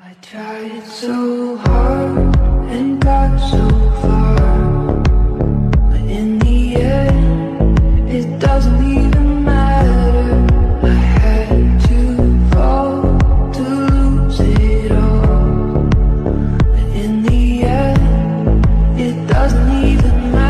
I tried so hard and got so far, but in the end, it doesn't even matter. I had to fall to lose it all, but in the end, it doesn't even matter.